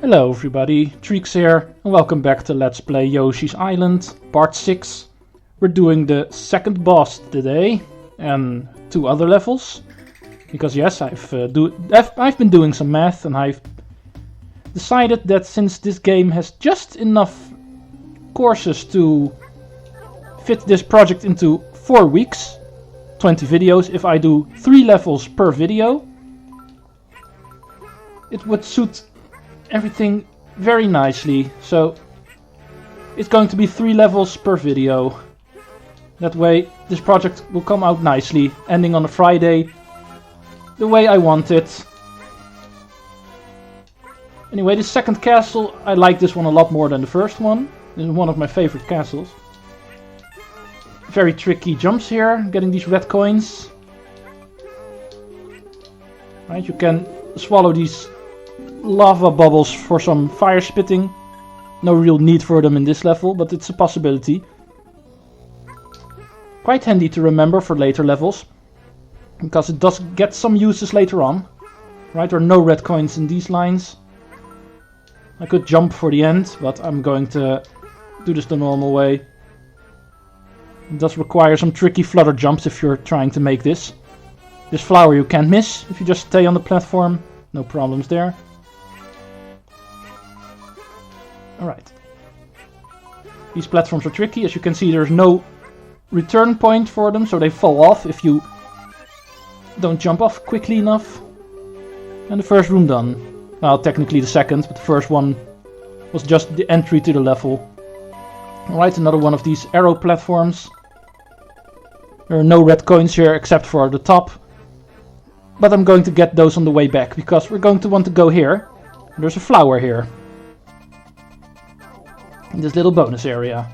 Hello everybody, Treecks here, and welcome back to Let's Play Yoshi's Island, part 6. We're doing the second boss today, and 2 other levels. Because yes, I've been doing some math, and I've decided that since this game has just enough courses to fit this project into 4 weeks, 20 videos, if I do 3 levels per video, it would suit everything very nicely. So it's going to be 3 levels per video. That way this project will come out nicely, ending on a Friday, the way I want it. Anyway, this second castle, I like this one a lot more than the first one. This is one of my favorite castles. Very tricky jumps here, getting these red coins. Right, you can swallow these lava bubbles for some fire spitting. No real need for them in this level, but it's a possibility. Quite handy to remember for later levels, because it does get some uses later on. Right, there are no red coins in these lines. I could jump for the end, but I'm going to do this the normal way. It does require some tricky flutter jumps if you're trying to make this. This flower you can't miss if you just stay on the platform. No problems there. Alright. These platforms are tricky. As you can see, there's no return point for them, so they fall off if you don't jump off quickly enough. And the first room done. Well, technically the second, but the first one was just the entry to the level. Alright, another one of these arrow platforms. There are no red coins here except for the top. But I'm going to get those on the way back, because we're going to want to go here. There's a flower here. In this little bonus area.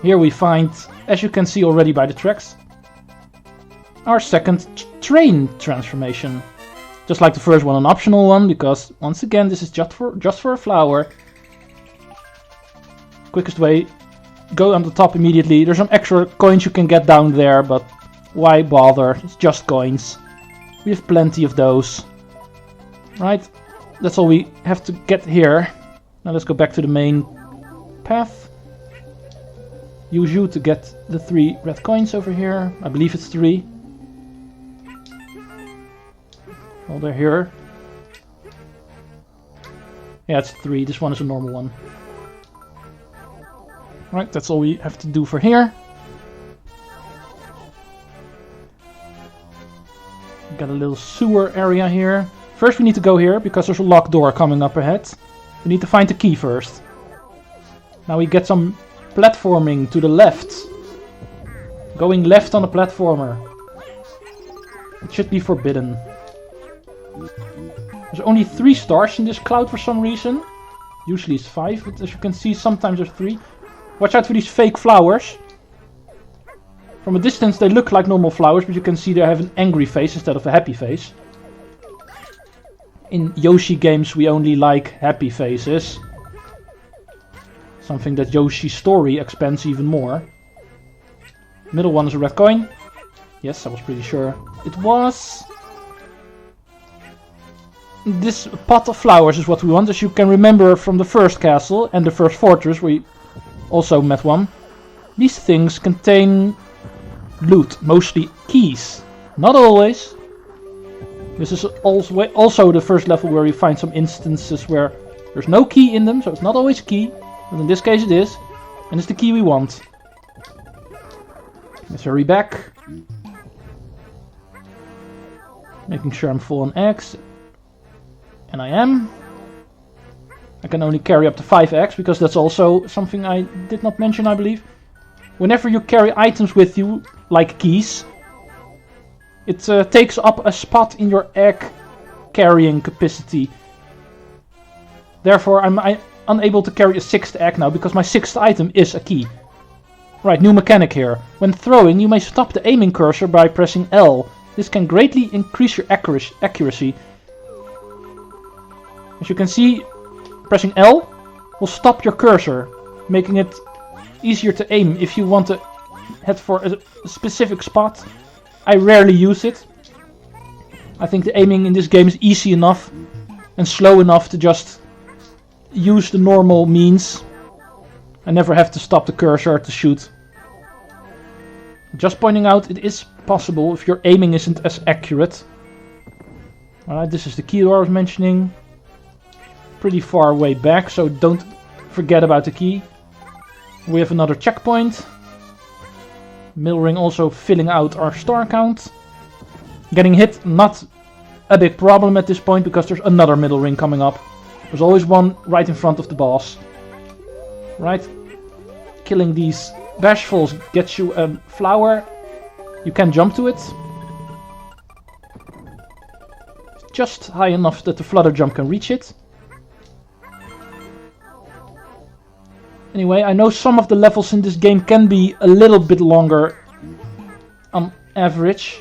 Here we find, as you can see already by the tracks, our second train transformation. Just like the first one, an optional one, because once again this is just for a flower. Quickest way, go on the top immediately. There's some extra coins you can get down there, but why bother? It's just coins. We have plenty of those. Right, that's all we have to get here. Now let's go back to the main path. Use you to get the 3 red coins over here. I believe it's 3. Oh, they're here. Yeah, it's 3. This one is a normal one. Right, that's all we have to do for here. Got a little sewer area here. First we need to go here, because there's a locked door coming up ahead. We need to find the key first. Now we get some platforming to the left. Going left on a platformer. It should be forbidden. There's only 3 stars in this cloud for some reason. Usually it's 5, but as you can see sometimes there's 3. Watch out for these fake flowers. From a distance they look like normal flowers, but you can see they have an angry face instead of a happy face. In Yoshi games we only like happy faces. Something that Yoshi's story expands even more. Middle one is a red coin. Yes, I was pretty sure it was. This pot of flowers is what we want, as you can remember from the first castle and the first fortress where we also met one. These things contain loot, mostly keys. Not always. This is also the first level where we find some instances where there's no key in them, so it's not always a key. But in this case it is, and it's the key we want. Let's hurry back. Making sure I'm full on eggs. And I am. I can only carry up to 5 eggs, because that's also something I did not mention, I believe. Whenever you carry items with you, like keys, it takes up a spot in your egg carrying capacity. Therefore I'm unable to carry a 6th egg now, because my 6th item is a key. Right, new mechanic here. When throwing, you may stop the aiming cursor by pressing L. This can greatly increase your accuracy. As you can see, pressing L will stop your cursor, making it easier to aim if you want to head for a specific spot. I rarely use it. I think the aiming in this game is easy enough and slow enough to just use the normal means. I never have to stop the cursor to shoot. Just pointing out, it is possible if your aiming isn't as accurate. Alright, this is the key door I was mentioning. Pretty far way back, so don't forget about the key. We have another checkpoint. Middle ring also filling out our star count. Getting hit, not a big problem at this point, because there's another middle ring coming up. There's always one right in front of the boss. Right? Killing these bashfuls gets you a flower. You can jump to it. Just high enough that the flutter jump can reach it. Anyway, I know some of the levels in this game can be a little bit longer on average.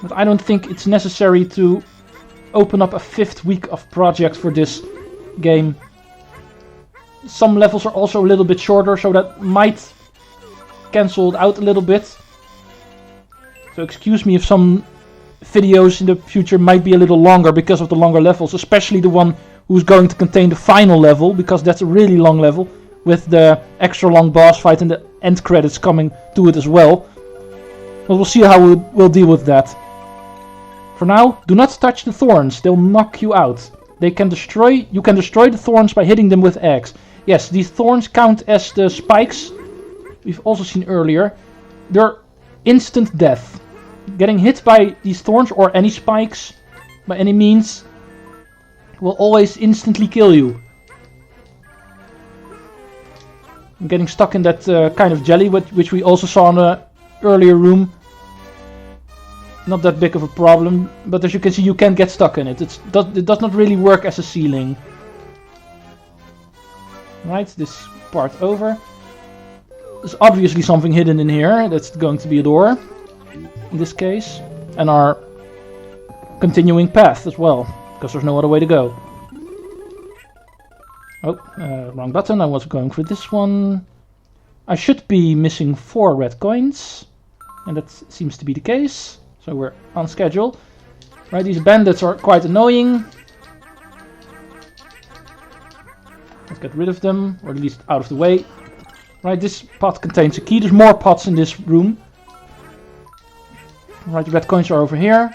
But I don't think it's necessary to open up a 5th week of project for this game. Some levels are also a little bit shorter, so that might cancel it out a little bit. So excuse me if some videos in the future might be a little longer because of the longer levels, especially the one who's going to contain the final level, because that's a really long level, with the extra long boss fight and the end credits coming to it as well. But we'll see how we'll deal with that. For now, do not touch the thorns, they'll knock you out. You can destroy the thorns by hitting them with eggs. Yes, these thorns count as the spikes we've also seen earlier. They're instant death. Getting hit by these thorns or any spikes, by any means, will always instantly kill you. I'm getting stuck in that kind of jelly, which we also saw in the earlier room. Not that big of a problem, but as you can see, you can get stuck in it. It does not really work as a ceiling. Right, this part over. There's obviously something hidden in here. That's going to be a door, in this case. And our continuing path as well, because there's no other way to go. Oh, wrong button. I was going for this one. I should be missing 4 red coins, and that seems to be the case. So we're on schedule. Right, these bandits are quite annoying. Let's get rid of them, or at least out of the way. Right, this pot contains a key. There's more pots in this room. Right, the red coins are over here.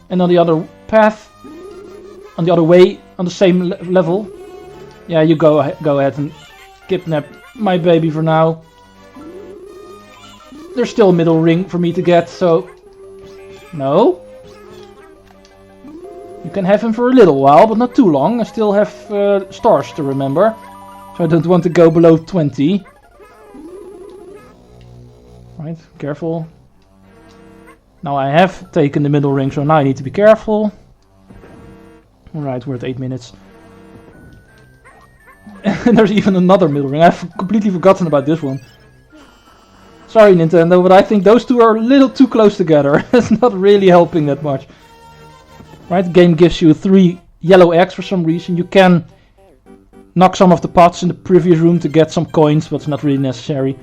And on the other path, on the other way, on the same level. Yeah, you go ahead and kidnap my baby for now. There's still a middle ring for me to get, so... No. You can have him for a little while, but not too long. I still have stars to remember. So I don't want to go below 20. Right, careful. Now I have taken the middle ring, so now I need to be careful. Alright, we're at 8 minutes. And there's even another middle ring. I've completely forgotten about this one. Sorry Nintendo, but I think those two are a little too close together. It's not really helping that much. Right, the game gives you 3 yellow eggs for some reason. You can knock some of the pots in the previous room to get some coins, but it's not really necessary.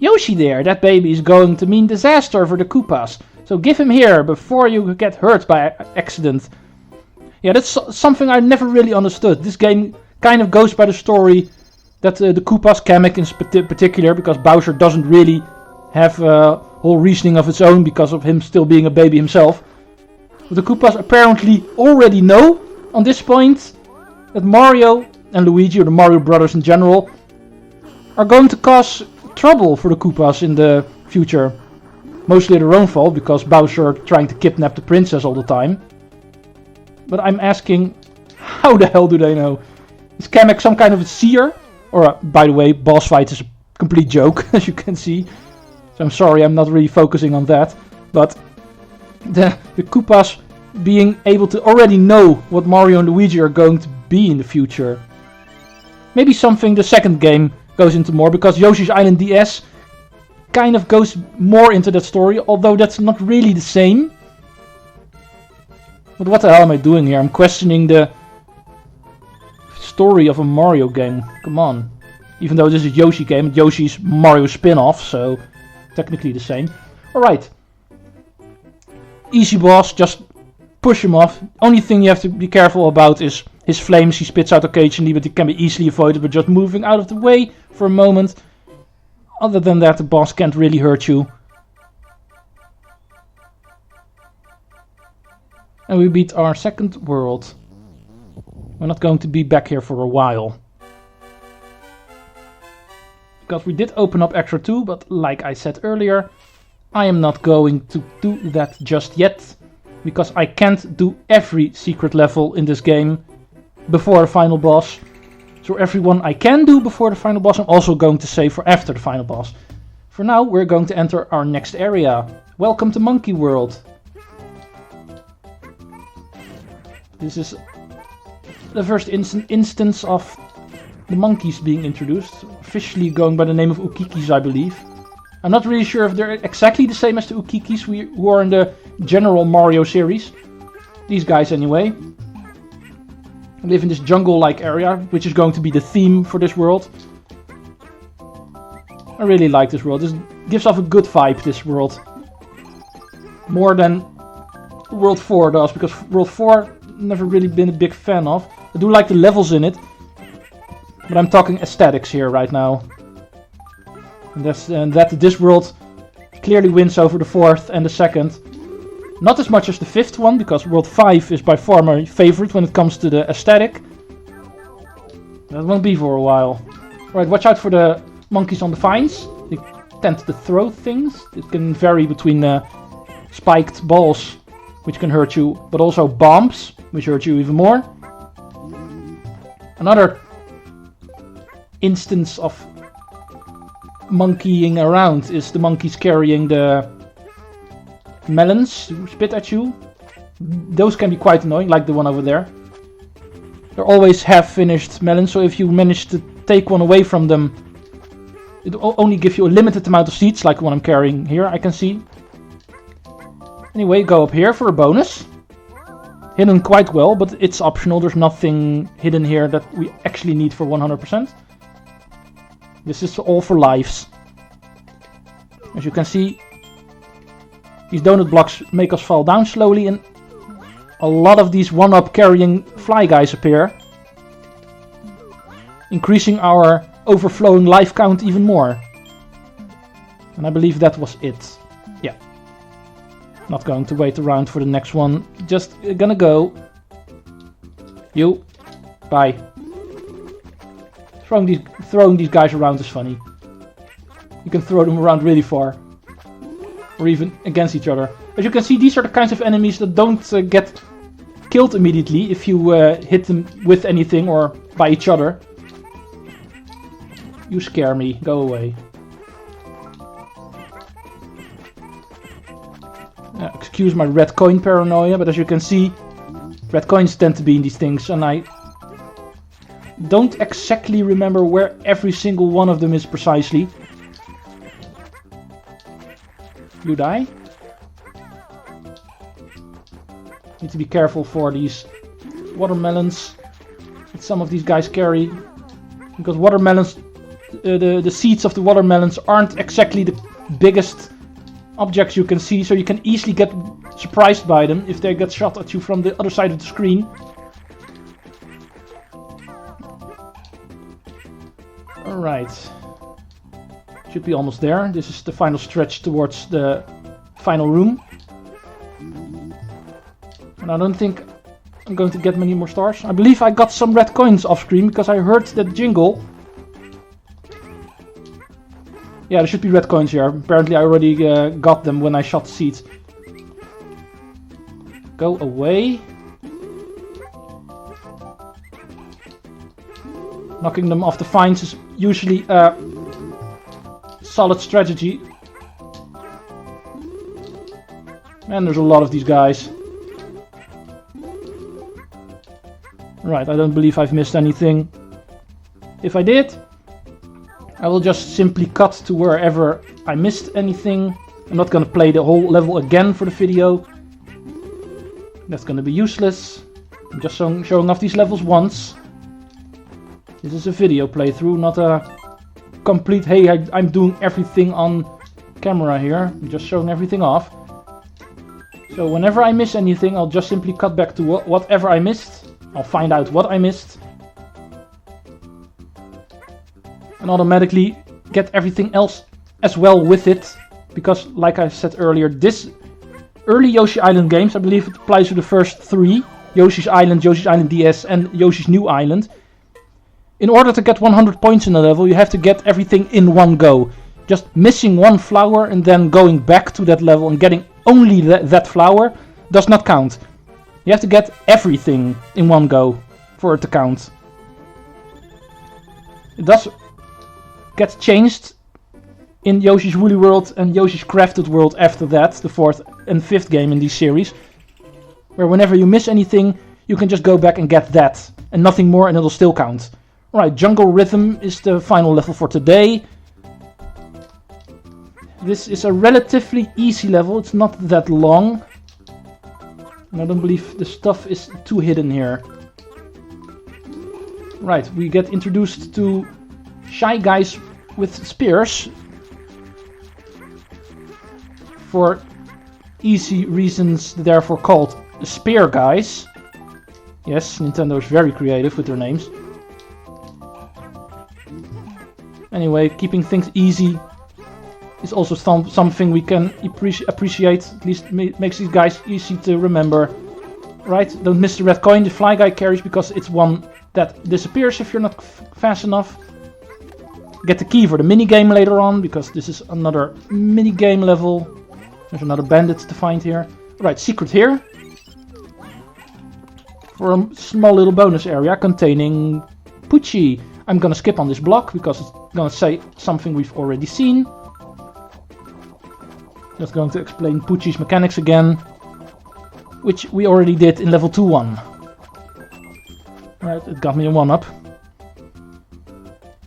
Yoshi there, that baby is going to mean disaster for the Koopas. So give him here before you get hurt by accident. Yeah, that's something I never really understood. This game kind of goes by the story that the Koopas, Kamek in particular, because Bowser doesn't really have a whole reasoning of its own because of him still being a baby himself. But the Koopas apparently already know on this point that Mario and Luigi, or the Mario brothers in general, are going to cause trouble for the Koopas in the future. Mostly their own fault, because Bowser trying to kidnap the princess all the time. But I'm asking, how the hell do they know? Is Kamek some kind of a seer? Or, by the way, boss fight is a complete joke, as you can see. So I'm sorry, I'm not really focusing on that. But the Koopas being able to already know what Mario and Luigi are going to be in the future. Maybe something the second game goes into more, because Yoshi's Island DS kind of goes more into that story, although that's not really the same. But what the hell am I doing here? I'm questioning the story of a Mario game. Come on. Even though this is a Yoshi game, Yoshi's Mario spin-off, so technically the same. Alright. Easy boss, just push him off. Only thing you have to be careful about is his flames he spits out occasionally, but it can be easily avoided by just moving out of the way for a moment. Other than that, the boss can't really hurt you. And we beat our second world. We're not going to be back here for a while. Because we did open up Extra 2, but like I said earlier, I am not going to do that just yet. Because I can't do every secret level in this game before the final boss. So everyone I can do before the final boss, I'm also going to save for after the final boss. For now, we're going to enter our next area. Welcome to Monkey World. This is the first instance of the monkeys being introduced. Officially going by the name of Ukikis, I believe. I'm not really sure if they're exactly the same as the Ukikis who are in the general Mario series. These guys anyway. Live in this jungle-like area, which is going to be the theme for this world. I really like this world. This gives off a good vibe, this world. More than World 4 does, because World 4 never really been a big fan of. I do like the levels in it, but I'm talking aesthetics here right now. And that this world clearly wins over the fourth and the second. Not as much as the fifth one, because World 5 is by far my favorite when it comes to the aesthetic. That won't be for a while. Right, watch out for the monkeys on the vines. They tend to throw things. It can vary between spiked balls, which can hurt you, but also bombs, which hurt you even more. Another instance of monkeying around is the monkeys carrying the melons who spit at you. Those can be quite annoying, like the one over there. They're always half-finished melons, so if you manage to take one away from them, it will only give you a limited amount of seeds, like the one I'm carrying here, I can see. Anyway, go up here for a bonus. Hidden quite well, but it's optional. There's nothing hidden here that we actually need for 100%. This is all for lives. As you can see, these donut blocks make us fall down slowly, and a lot of these one-up carrying fly guys appear, increasing our overflowing life count even more. And I believe that was it. Yeah. Not going to wait around for the next one. Just gonna go. You. Bye. Throwing these guys around is funny. You can throw them around really far. Or even against each other. As you can see, these are the kinds of enemies that don't get killed immediately if you hit them with anything or by each other. You scare me. Go away. Excuse my red coin paranoia, but as you can see, red coins tend to be in these things, and I don't exactly remember where every single one of them is precisely. You die? Need to be careful for these watermelons that some of these guys carry, because watermelons, the seeds of the watermelons aren't exactly the biggest objects you can see, so you can easily get surprised by them if they get shot at you from the other side of the screen. Alright. Should be almost there. This is the final stretch towards the final room. And I don't think I'm going to get many more stars. I believe I got some red coins off screen because I heard that jingle. Yeah, there should be red coins here. Apparently I already got them when I shot the seeds. Go away. Knocking them off the vines is usually a solid strategy. And there's a lot of these guys. Right, I don't believe I've missed anything. If I did, I will just simply cut to wherever I missed anything. I'm not gonna play the whole level again for the video. That's gonna be useless. I'm just showing off these levels once. This is a video playthrough, not a complete, hey, I'm doing everything on camera here. I'm just showing everything off. So whenever I miss anything, I'll just simply cut back to whatever I missed. I'll find out what I missed. And automatically get everything else as well with it. Because, like I said earlier, this early Yoshi Island games, I believe it applies to the first 3. Yoshi's Island DS, and Yoshi's New Island. In order to get 100 points in a level, you have to get everything in one go. Just missing one flower and then going back to that level and getting only that flower does not count. You have to get everything in one go for it to count. It does get changed in Yoshi's Woolly World and Yoshi's Crafted World after that, the 4th and 5th game in this series. Where whenever you miss anything, you can just go back and get that. And nothing more, and it'll still count. Alright, Jungle Rhythm is the final level for today. This is a relatively easy level, it's not that long. And I don't believe the stuff is too hidden here. Right, we get introduced to shy guys with spears. For easy reasons, therefore called spear guys. Yes, Nintendo is very creative with their names. Anyway, keeping things easy is also something we can appreciate. At least makes these guys easy to remember. Right, don't miss the red coin the fly guy carries, because it's one that disappears if you're not fast enough. Get the key for the minigame later on, because this is another minigame level. There's another bandit to find here. Right, secret here. For a small little bonus area containing Pucci. I'm gonna skip on this block because it's gonna say something we've already seen. Just going to explain Pucci's mechanics again, which we already did in level 2-1. Right, it got me a 1-up.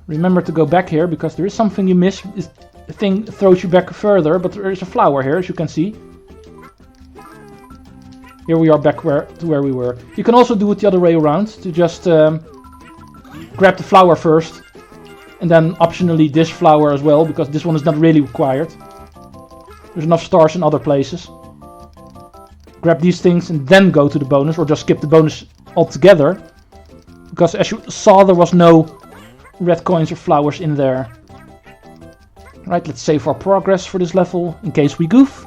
Remember to go back here, because there is something you miss. This thing throws you back further, but there is a flower here, as you can see. Here we are back to where we were. You can also do it the other way around, to just grab the flower first, and then optionally this flower as well, because this one is not really required. There's enough stars in other places. Grab these things and then go to the bonus, or just skip the bonus altogether. Because as you saw, there was no red coins or flowers in there. Right, let's save our progress for this level, in case we goof.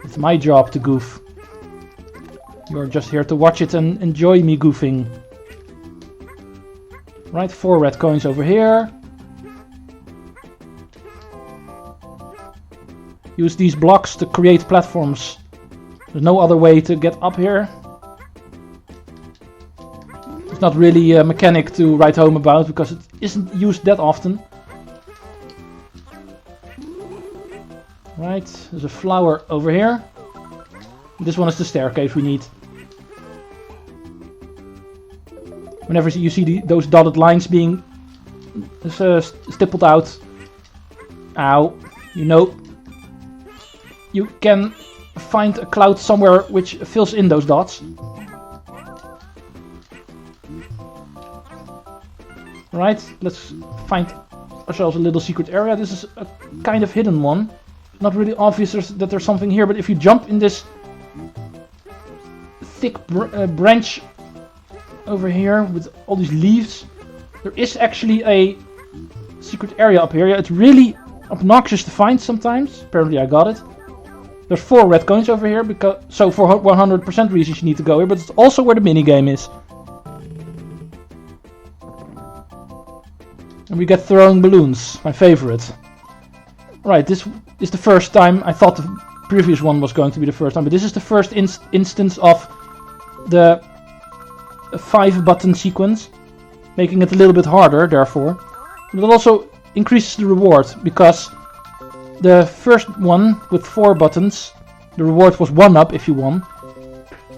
It's my job to goof. You're just here to watch it and enjoy me goofing. Right, 4 red coins over here. Use these blocks to create platforms. There's no other way to get up here. It's not really a mechanic to write home about, because it isn't used that often. Right, there's a flower over here. This one is the staircase we need. Whenever you see those dotted lines being stippled out, ow, you know, you can find a cloud somewhere which fills in those dots. Right, let's find ourselves a little secret area. This is a kind of hidden one. Not really obvious that there's something here, but if you jump in this thick branch over here with all these leaves, there is actually a secret area up here. Yeah, it's really obnoxious to find sometimes. Apparently I got it. There's 4 red coins over here, so for 100% reasons you need to go here, but it's also where the minigame is. And we get throwing balloons, my favorite. Right, this is the first time. I thought the previous one was going to be the first time, but this is the first instance of the 5-button sequence, making it a little bit harder, therefore. But it also increases the reward, because the first one with 4 buttons, the reward was 1-up if you won.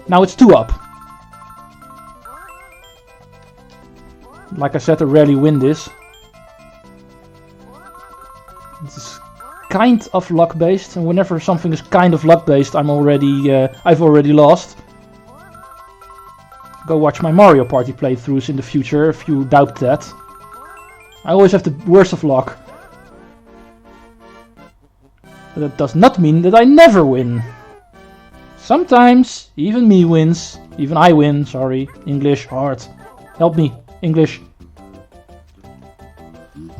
Now it's 2-up. Like I said, I rarely win this. This is kind of luck based, and whenever something is kind of luck based, I've already lost. Go watch my Mario Party playthroughs in the future if you doubt that. I always have the worst of luck. But that does not mean that I never win. Sometimes even me wins. Even I win, sorry. English, hard. Help me, English.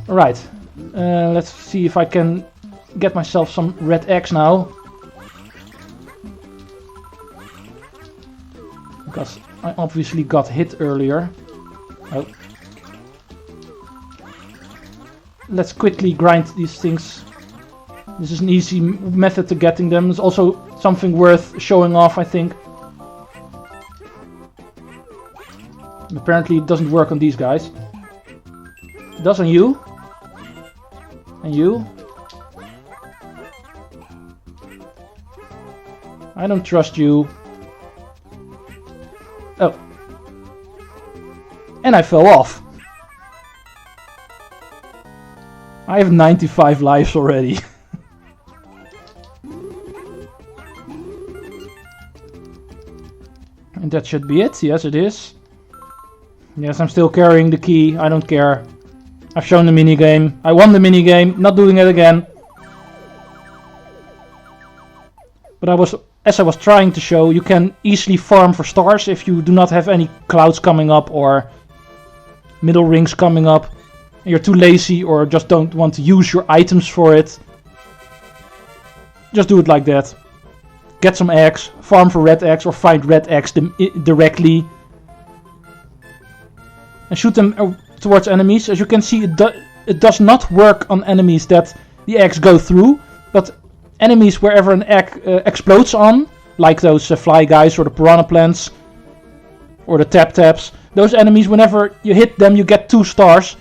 Alright. Let's see if I can get myself some red eggs now. Because I obviously got hit earlier. Oh. Let's quickly grind these things. This is an easy method to getting them. It's also something worth showing off, I think. Apparently it doesn't work on these guys. It does on you. And you. I don't trust you. Oh. And I fell off. I have 95 lives already. And that should be it. Yes, it is. Yes, I'm still carrying the key. I don't care. I've shown the minigame. I won the minigame. Not doing it again. But as I was trying to show, you can easily farm for stars if you do not have any clouds coming up or middle rings coming up. You're too lazy or just don't want to use your items for it. Just do it like that. Get some eggs, farm for red eggs or find red eggs directly. And shoot them towards enemies. As you can see, it does not work on enemies that the eggs go through. But enemies wherever an egg explodes on, like those fly guys or the piranha plants or the tap-taps. Those enemies, whenever you hit them, you get 2 stars.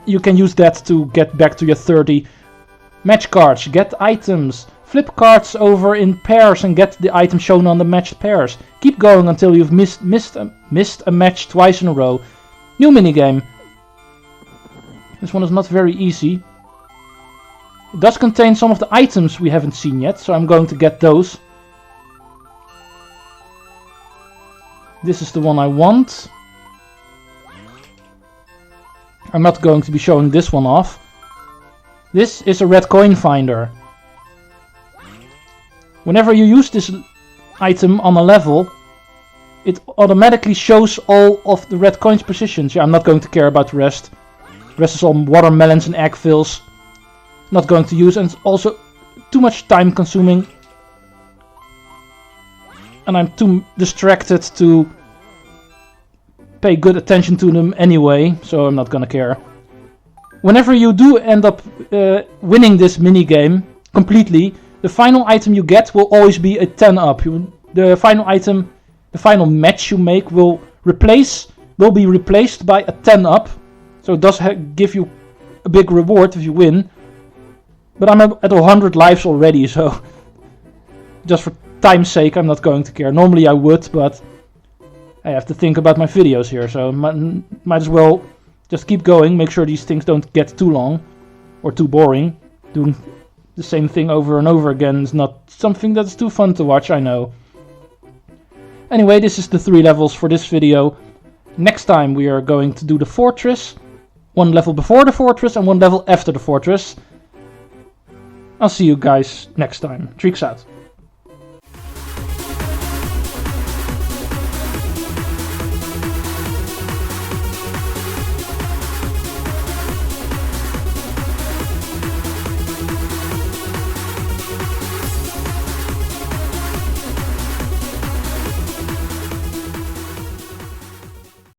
You can use that to get back to your 30. Match cards, get items. Flip cards over in pairs and get the item shown on the matched pairs. Keep going until you've missed a match twice in a row. New minigame. This one is not very easy. It does contain some of the items we haven't seen yet, so I'm going to get those. This is the one I want. I'm not going to be showing this one off. This is a red coin finder. Whenever you use this item on a level, it automatically shows all of the red coins positions. Yeah, I'm not going to care about the rest. The rest is all watermelons and egg fills. Not going to use, and it's also too much time consuming. And I'm too distracted to pay good attention to them anyway, so I'm not gonna care. Whenever you do end up winning this minigame completely, the final item you get will always be a 10 up. The final item, the final match you make will be replaced by a 10 up. So it does give you a big reward if you win. But I'm at 100 lives already, so just for time's sake I'm not going to care. Normally I would, but I have to think about my videos here, so might as well just keep going. Make sure these things don't get too long or too boring. Doing the same thing over and over again is not something that's too fun to watch, I know. Anyway, this is the 3 levels for this video. Next time we are going to do the fortress. 1 level before the fortress and 1 level after the fortress. I'll see you guys next time. Treecks out.